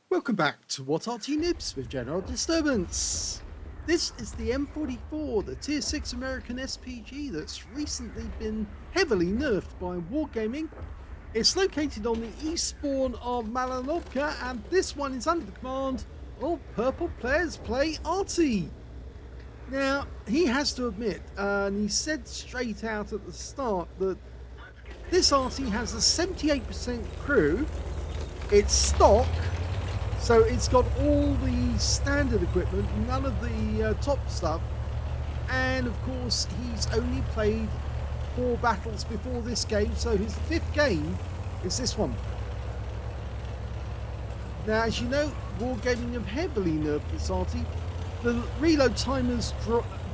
Welcome back to What Arty Noobs with General Disturbance. This is the M44, the Tier 6 American SPG that's recently been heavily nerfed by Wargaming. It's located on the east spawn of Malinovka, and this one is under the command of PurplePlayersLoveArty. Now, he has to admit, and he said straight out at the start, that this Arty has a 78% crew. It's stock, so it's got all the standard equipment, none of the top stuff, and of course he's only played 4 battles before this game, so his 5th game is this one. Now, as you know, Wargaming have heavily nerfed this Arty. The reload timers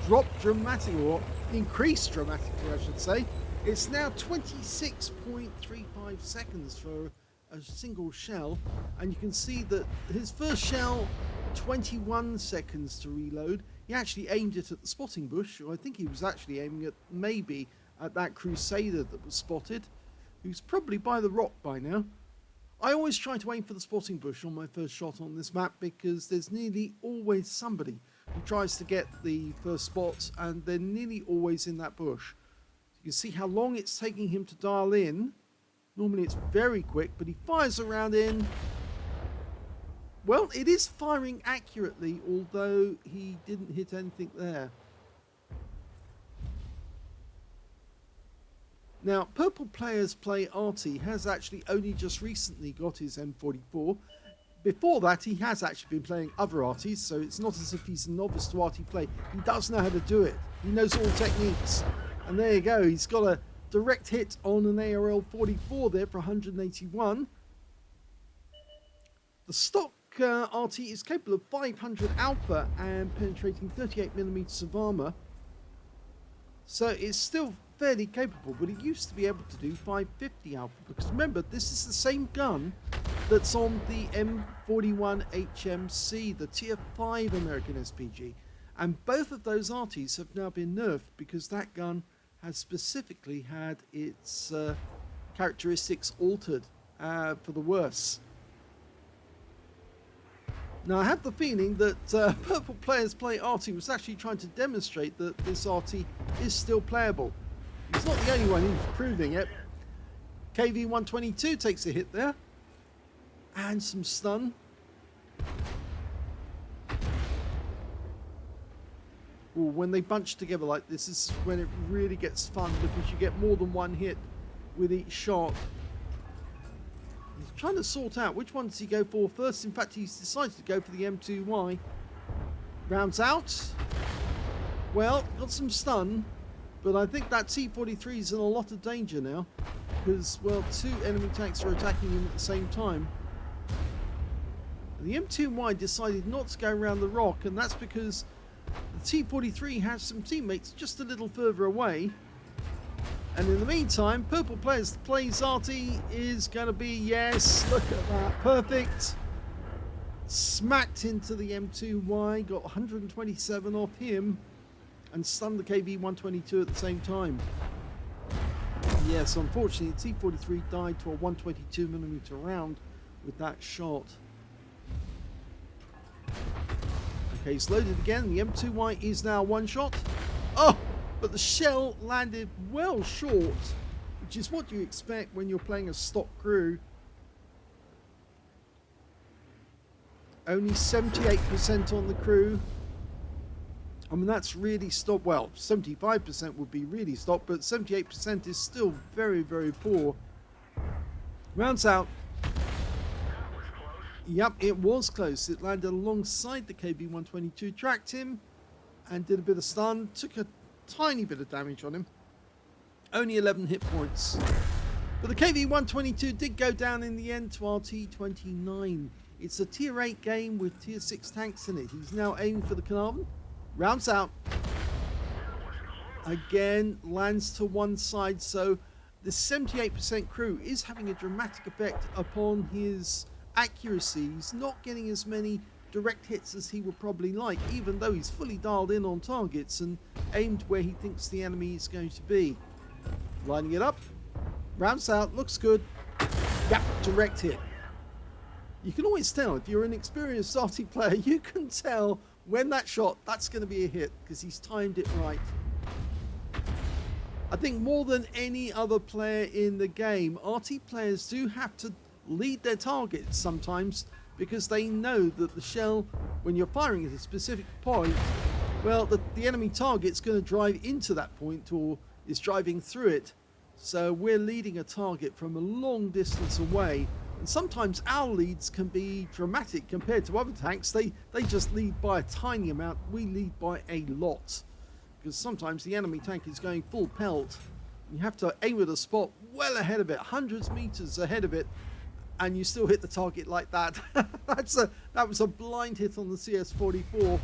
dropped dramatically, or increased dramatically I should say. It's now 26.35 seconds for a single shell, and you can see that his first shell, 21 seconds to reload. He actually aimed it at the spotting bush, or I think he was actually aiming at maybe at that crusader that was spotted, who's probably by the rock by now. I always try to aim for the spotting bush on my first shot on this map, because there's nearly always somebody who tries to get the first spot, and they're nearly always in that bush. You can see how long it's taking him to dial in. Normally it's very quick, but he fires around in. Well, it is firing accurately, although he didn't hit anything there. Now, PurplePlayersLoveArty has actually only just recently got his M44. Before that, he has actually been playing other Artys, so it's not as if he's a novice to Arty play. He does know how to do it. He knows all techniques. And there you go, he's got a direct hit on an ARL 44 there for 181. The stock Arty is capable of 500 alpha and penetrating 38mm of armor, so it's still fairly capable, but it used to be able to do 550 alpha, because remember, this is the same gun that's on the M41 HMC, the tier 5 American SPG, and both of those Artys have now been nerfed because that gun has specifically had its characteristics altered for the worse. Now, I have the feeling that PurplePlayersLoveArty was actually trying to demonstrate that this Arty is still playable. He's not the only one who's proving it. KV-122 takes a hit there, and some stun. Ooh, when they bunch together like this is when it really gets fun, because you get more than one hit with each shot. He's trying to sort out which one does he go for first. In fact, he's decided to go for the M2Y. Rounds out. Well, got some stun, but I think that T-43 is in a lot of danger now, because, well, 2 enemy tanks are attacking him at the same time. The M2Y decided not to go around the rock, and that's because the T-43 has some teammates just a little further away. And in the meantime, PurplePlayersLoveArty is going to be, yes, look at that, perfect. Smacked into the M2Y, got 127 off him, and stunned the KV-122 at the same time. Yes, unfortunately, the T-43 died to a 122mm round with that shot. Okay, he's loaded again. The M2Y is now one shot. Oh, but the shell landed well short, which is what you expect when you're playing a stock crew. Only 78% on the crew. I mean, that's really stopped. Well, 75% would be really stopped, but 78% is still very, very poor. Rounds out. Yep, it was close. It landed alongside the KV-122, tracked him, and did a bit of stun. Took a tiny bit of damage on him. Only 11 hit points. But the KV-122 did go down in the end to RT-29. It's a tier 8 game with tier 6 tanks in it. He's now aiming for the Carnarvon. Rounds out. Again, lands to one side. So the 78% crew is having a dramatic effect upon his accuracy. He's not getting as many direct hits as he would probably like, even though he's fully dialed in on targets and aimed where he thinks the enemy is going to be. Lining it up. Rounds out. Looks good. Yep, direct hit. You can always tell, if you're an experienced Arty player, you can tell when that's going to be a hit, because he's timed it right. I think more than any other player in the game, Arty players do have to lead their targets sometimes, because they know that the shell, when you're firing at a specific point, well, the enemy target's going to drive into that point or is driving through it. So we're leading a target from a long distance away. And sometimes our leads can be dramatic compared to other tanks. They just lead by a tiny amount. We lead by a lot. Because sometimes the enemy tank is going full pelt. You have to aim at a spot well ahead of it, hundreds of meters ahead of it, and you still hit the target like that. That was a blind hit on the CS44.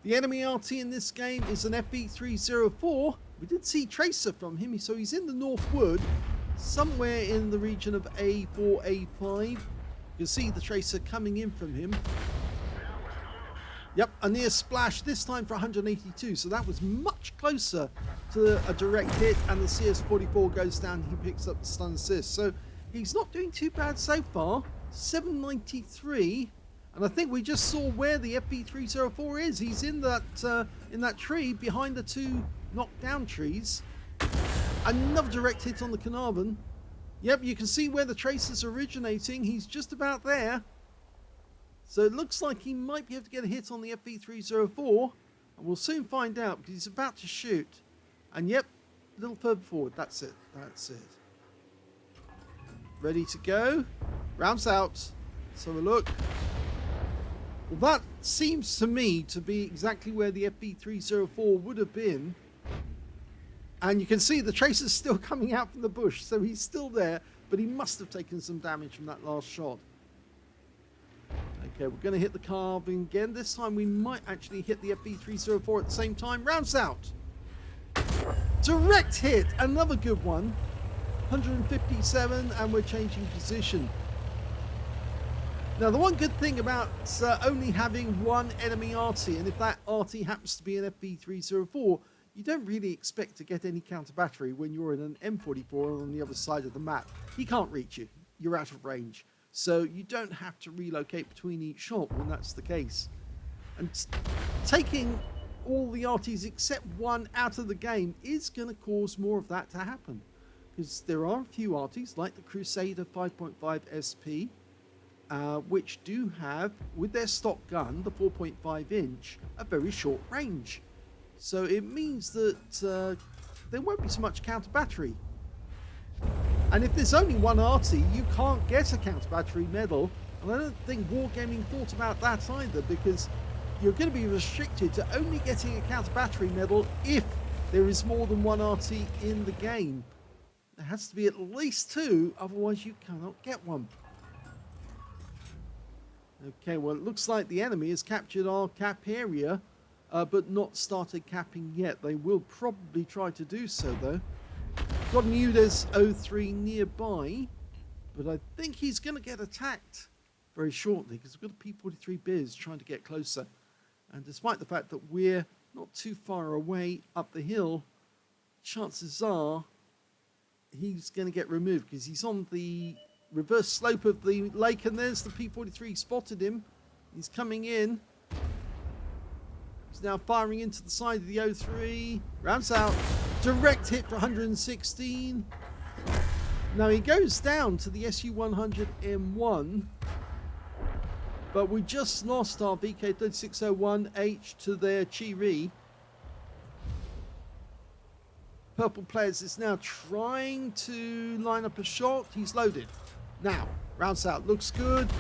The enemy RT in this game is an FV304. We did see Tracer from him, so he's in the North Wood, somewhere in the region of A4, A5. You can see the Tracer coming in from him. Yep, a near splash, this time for 182, so that was much closer to a direct hit, and the CS44 goes down, he picks up the stun assist. So he's not doing too bad so far, 793, and I think we just saw where the FV304 is. He's in that tree behind the two knockdown trees. Another direct hit on the Carnarvon. Yep, you can see where the Tracer's originating, he's just about there. So it looks like he might be able to get a hit on the FV304, and we'll soon find out, because he's about to shoot. And yep, a little further forward, that's it, Ready to go, rounds out, let's have a look. Well, that seems to me to be exactly where the FV304 would have been. And you can see the Tracer's still coming out from the bush, so he's still there, but he must have taken some damage from that last shot. Okay, we're going to hit the Carnarvon again. This time we might actually hit the FV304 at the same time. Rounds out. Direct hit. Another good one. 157, and we're changing position. Now, the one good thing about only having one enemy Arty, and if that Arty happens to be an FV304, you don't really expect to get any counter battery when you're in an M44 on the other side of the map. He can't reach you. You're out of range. So you don't have to relocate between each shot when that's the case. And taking all the Artys except one out of the game is going to cause more of that to happen. Because there are a few Artys, like the Crusader 5.5 SP, which do have, with their stock gun, the 4.5 inch, a very short range. So it means that there won't be so much counter battery. And if there's only one Arty, you can't get a counter battery medal. And I don't think Wargaming thought about that either, because you're going to be restricted to only getting a counter battery medal if there is more than one Arty in the game. There has to be at least two, otherwise you cannot get one. Okay, well, it looks like the enemy has captured our cap area, but not started capping yet. They will probably try to do so, though. Got an UDES 03 nearby, but I think he's going to get attacked very shortly, because we've got a P43 Biz trying to get closer. And despite the fact that we're not too far away up the hill, chances are he's going to get removed, because he's on the reverse slope of the lake, and there's the P43 spotted him. He's coming in. He's now firing into the side of the 03. Rounds out. Direct hit for 116. Now he goes down to the SU-100M1, but we just lost our VK3601H to their Chiri. Purple Players is now trying to line up a shot. He's loaded. Now, rounds out. Looks good.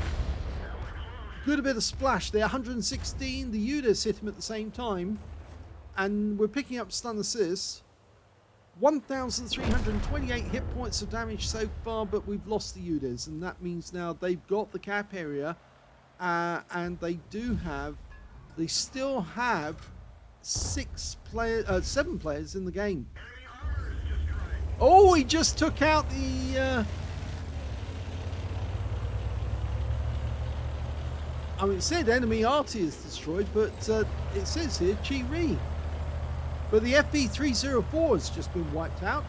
Good a bit of splash there. 116. The UDES hit him at the same time. And we're picking up stun assists. 1,328 hit points of damage so far, but we've lost the UDES. And that means now they've got the cap area. And they still have 7 players in the game. Oh, he just took out the... I mean, it said enemy Arty is destroyed, but it says here Chiri. But the FV304 has just been wiped out.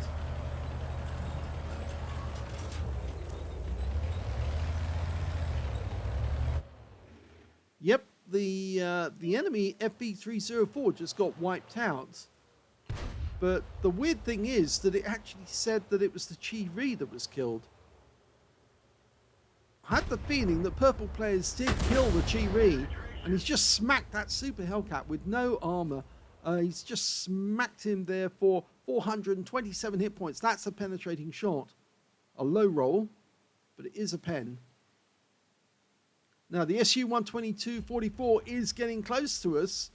Yep, the enemy FB304 just got wiped out. But the weird thing is that it actually said that it was the Chi-Ri that was killed. I had the feeling that Purple Players did kill the Chi-Ri, and he's just smacked that Super Hellcat with no armor. He's just smacked him there for 427 hit points. That's a penetrating shot. A low roll, but it is a pen. Now the Su-122-44 is getting close to us.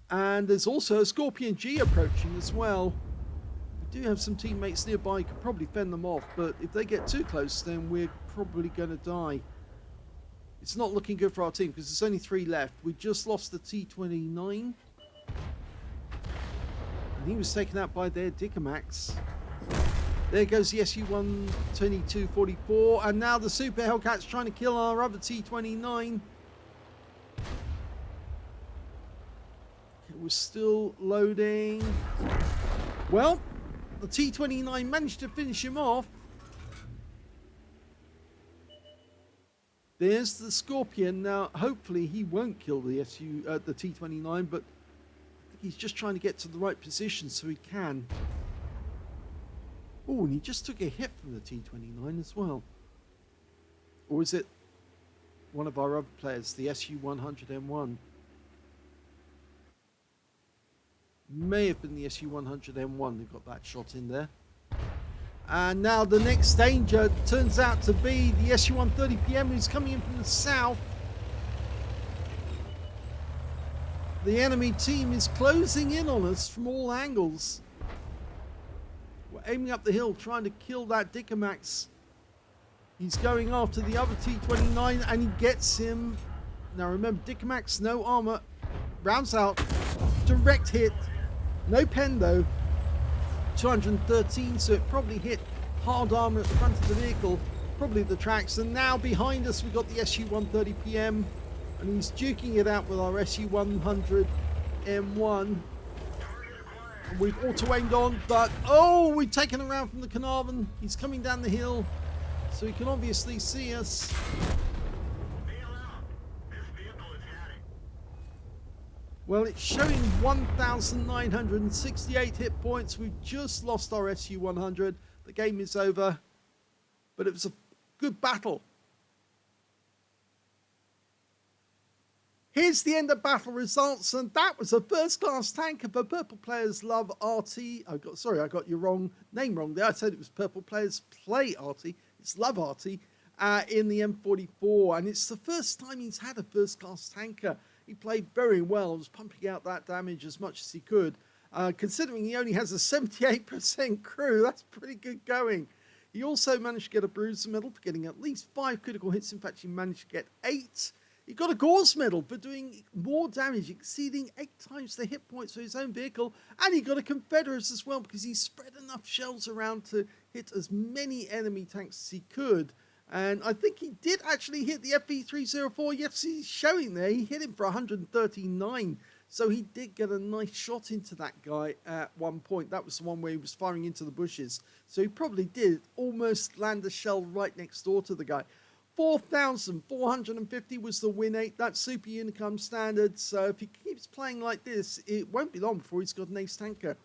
And there's also a Scorpion G approaching as well. We do have some teammates nearby, could probably fend them off, but if they get too close, then we're probably going to die. It's not looking good for our team because there's only 3 left. We just lost the T-29. And he was taken out by their Dicamax. There goes the Su-122-44, and now the Super Hellcat's trying to kill our other T-29. We're still loading. Well, the T-29 managed to finish him off. There's the Scorpion. Now, hopefully he won't kill the T-29, but I think he's just trying to get to the right position so he can. Oh, and he just took a hit from the T-29 as well. Or is it one of our other players, the Su-100M1? May have been the Su-100M1 who got that shot in there. And now the next danger turns out to be the Su-130PM who's coming in from the south. The enemy team is closing in on us from all angles. We're aiming up the hill trying to kill that Dicamax. He's going after the other T-29 and he gets him. Now remember, Dicamax, no armor. Rounds out. Direct hit. No pen though. 213, so it probably hit hard armor at the front of the vehicle, probably the tracks. And now behind us we've got the Su-130PM, and he's duking it out with our Su-100M1. And we've auto-aimed on, but oh, we've taken him around from the Carnarvon. He's coming down the hill, so he can obviously see us. Well, it's showing 1,968 hit points. We've just lost our Su-100. The game is over, but it was a good battle. Here's the end of battle results, and that was a first-class tanker for PurplePlayersLoveArty. I got your name wrong there. I said it was PurplePlayersPlayArty. It's LoveArty in the M44, and it's the first time he's had a first-class tanker. He played very well, was pumping out that damage as much as he could. Considering he only has a 78% crew, that's pretty good going. He also managed to get a Bruiser medal for getting at least 5 critical hits. In fact, he managed to get 8. He got a Gauze medal for doing more damage, exceeding 8 times the hit points for his own vehicle. And he got a Confederate as well because he spread enough shells around to hit as many enemy tanks as he could. And I think he did actually hit the FB304. Yes, he's showing there. He hit him for 139. So he did get a nice shot into that guy at one point. That was the one where he was firing into the bushes. So he probably did almost land a shell right next door to the guy. 4,450 was the win rate. That's Super Unicum standard. So if he keeps playing like this, it won't be long before he's got an ace tanker.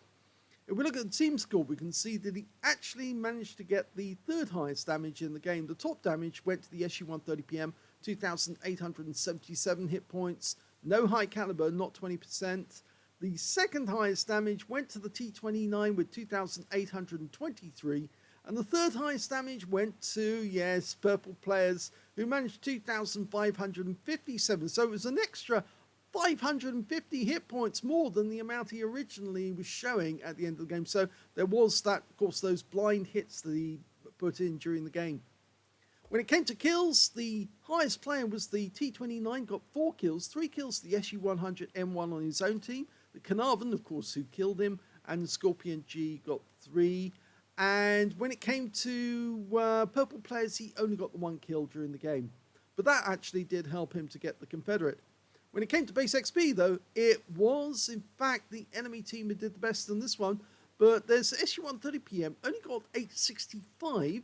If we look at the team score, we can see that he actually managed to get the 3rd highest damage in the game. The top damage went to the Su-130PM, 2,877 hit points. No high caliber, not 20%. The 2nd highest damage went to the T-29 with 2,823. And the 3rd highest damage went to, yes, Purple Players, who managed 2,557. So it was an extra 550 hit points more than the amount he originally was showing at the end of the game. So there was that, of course, those blind hits that he put in during the game. When it came to kills, the highest player was the T-29, got 4 kills, 3 kills to the Su-100M1 on his own team. The Carnarvon, of course, who killed him, and the Scorpion G got 3. And when it came to Purple Players, he only got the 1 kill during the game. But that actually did help him to get the Confederate. When it came to base XP, though, it was, in fact, the enemy team who did the best in this one. But there's Su-130PM, only got 865.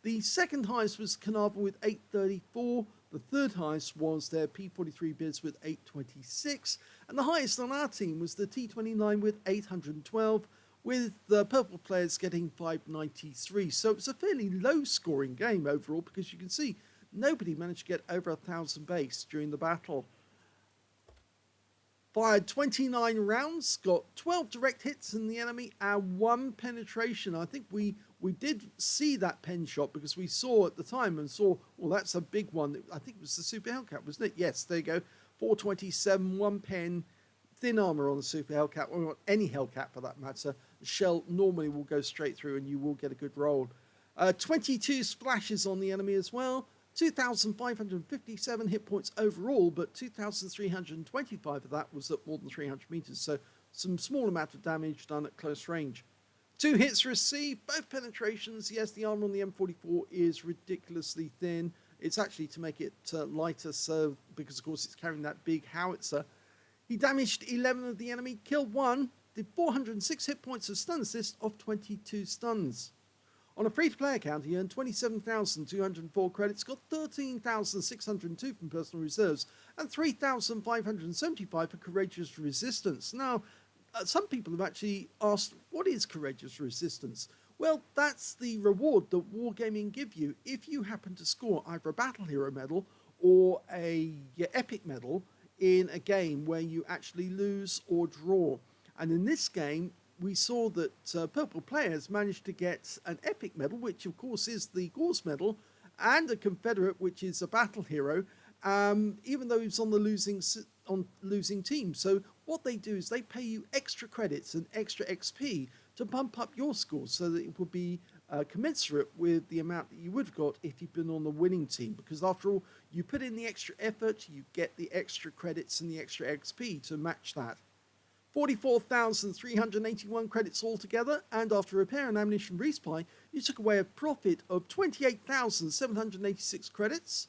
The 2nd highest was Carnarvon with 834. The third highest was their P43 Biz with 826, and the highest on our team was the T29 with 812, with the Purple players getting 593. So it was a fairly low-scoring game overall, because you can see nobody managed to get over 1,000 base during the battle. Fired 29 rounds, got 12 direct hits in the enemy, and 1 penetration. I think we did see that pen shot, because we saw at the time and saw, well, that's a big one. I think it was the Super Hellcat, wasn't it? Yes, there you go. 427, 1 pen, thin armor on the Super Hellcat, or any Hellcat for that matter. The shell normally will go straight through and you will get a good roll. 22 splashes on the enemy as well. 2,557 hit points overall, but 2,325 of that was at more than 300 meters. So some small amount of damage done at close range. 2 hits received, both penetrations. Yes, the armor on the M44 is ridiculously thin. It's actually to make it lighter, so because of course it's carrying that big howitzer. He damaged 11 of the enemy, killed 1, did 406 hit points of stun assist off 22 stuns. On a free-to-play account, he earned 27,204 credits, got 13,602 from personal reserves, and 3,575 for courageous resistance. Now, some people have actually asked, what is courageous resistance? Well, that's the reward that Wargaming give you if you happen to score either a Battle Hero medal or a Epic medal in a game where you actually lose or draw. And in this game, we saw that Purple players managed to get an Epic medal, which of course is the Gauze medal, and a Confederate, which is a Battle Hero, even though he was on the losing team. So what they do is they pay you extra credits and extra XP to bump up your scores so that it would be commensurate with the amount that you would have got if you'd been on the winning team. Because after all, you put in the extra effort, you get the extra credits and the extra XP to match that. 44,381 credits altogether, and after repair and ammunition resupply, you took away a profit of 28,786 credits.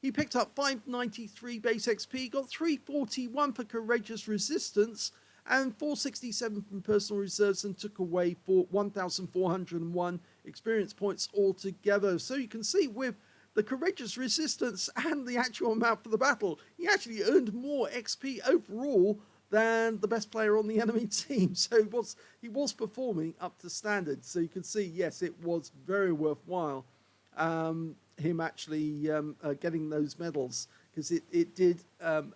He picked up 593 base XP, got 341 for courageous resistance, and 467 from personal reserves, and took away 1,401 experience points altogether. So you can see with the courageous resistance and the actual amount for the battle, he actually earned more XP overall than the best player on the enemy team. So he was performing up to standard. So you can see, yes, it was very worthwhile him actually getting those medals, because it did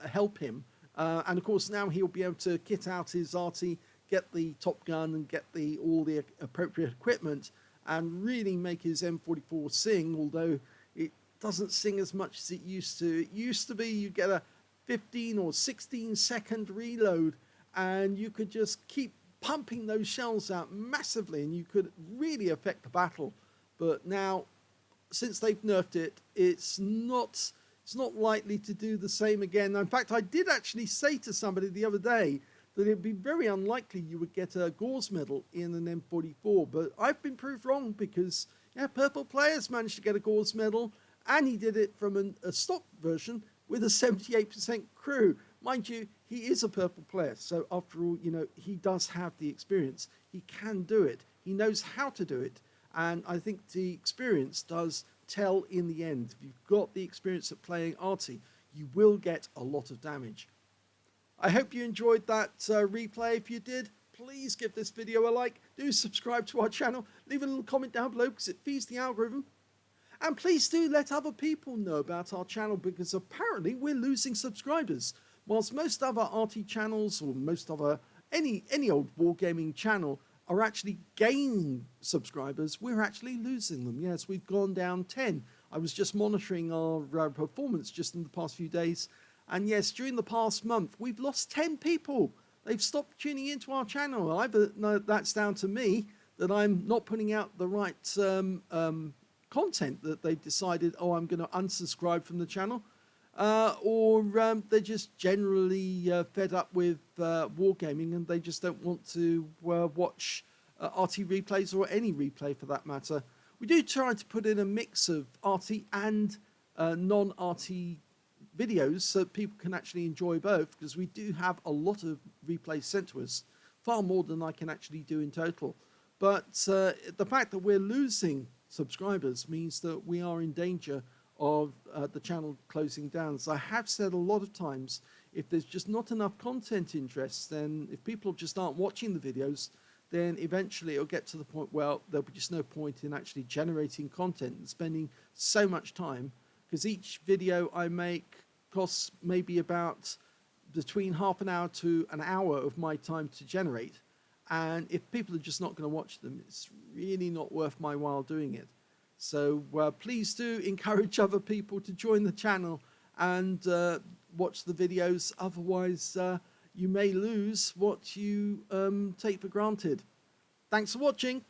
help him. And of course now he'll be able to kit out his Arty, get the Top Gun and get all the appropriate equipment, and really make his M44 sing, although it doesn't sing as much as it used to. It used to be you get a 15 or 16 second reload and you could just keep pumping those shells out massively and you could really affect the battle. But now, since they've nerfed it, it's not likely to do the same again. In fact, I did actually say to somebody the other day that it'd be very unlikely you would get a Gauze medal in an M44, but I've been proved wrong, because Purple players managed to get a Gauze medal, and he did it from a stock version with a 78% crew. Mind you, he is a Purple player, so after all, he does have the experience. He can do it. He knows how to do it, and I think the experience does tell in the end. If you've got the experience of playing Arty, you will get a lot of damage. I hope you enjoyed that replay. If you did, please give this video a like. Do subscribe to our channel. Leave a little comment down below, because it feeds the algorithm. And please do let other people know about our channel, because apparently we're losing subscribers. Whilst most other Arty channels, or most other any old wargaming channel, are actually gaining subscribers, we're actually losing them. Yes, we've gone down 10. I was just monitoring our performance just in the past few days, and yes, during the past month, we've lost 10 people. They've stopped tuning into our channel. Either that's down to me, that I'm not putting out the right content, that they've decided, oh, I'm going to unsubscribe from the channel, or they're just generally fed up with wargaming and they just don't want to watch Arty replays, or any replay for that matter. We do try to put in a mix of Arty and non-Arty videos so that people can actually enjoy both, because we do have a lot of replays sent to us, far more than I can actually do in total. But the fact that we're losing subscribers means that we are in danger of the channel closing down. As I have said a lot of times, if there's just not enough content interest, then if people just aren't watching the videos, then eventually it'll get to the point where there'll be just no point in actually generating content and spending so much time, because each video I make costs maybe about between half an hour to an hour of my time to generate. And if people are just not going to watch them, it's really not worth my while doing it. So please do encourage other people to join the channel and watch the videos. Otherwise, you may lose what you take for granted. Thanks for watching.